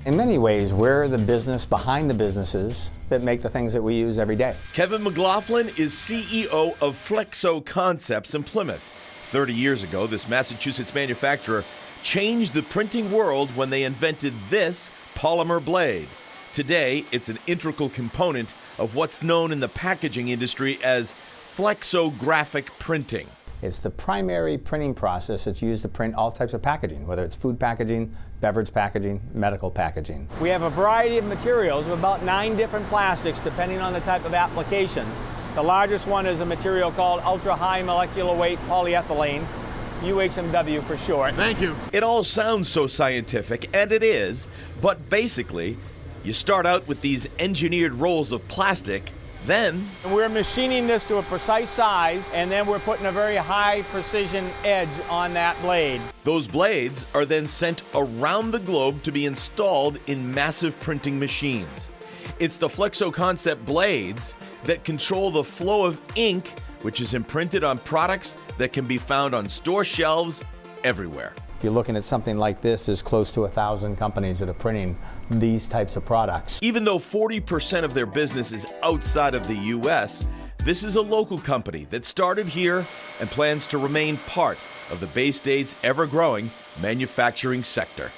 In many ways, we're the business behind the businesses that make the things that we use every day. Kevin McLaughlin is CEO of Flexo Concepts in Plymouth. 30 years ago, this Massachusetts manufacturer changed the printing world when they invented this polymer blade. Today, it's an integral component of what's known in the packaging industry as flexographic printing. It's the primary printing process that's used to print all types of packaging, whether it's food packaging, beverage packaging, medical packaging. We have a variety of materials, about 9 different plastics depending on the type of application. The largest one is a material called ultra-high molecular weight polyethylene, UHMW for short. Thank you. It all sounds so scientific, and it is, but basically, you start out with these engineered rolls of plastic. Then we're machining this to a precise size, and then we're putting a very high precision edge on that blade. Those blades are then sent around the globe to be installed in massive printing machines. It's the Flexo Concept blades that control the flow of ink, which is imprinted on products that can be found on store shelves everywhere. If you're looking at something like this, there's close to 1,000 companies that are printing these types of products. Even though 40% of their business is outside of the U.S., this is a local company that started here and plans to remain part of the Bay State's ever-growing manufacturing sector.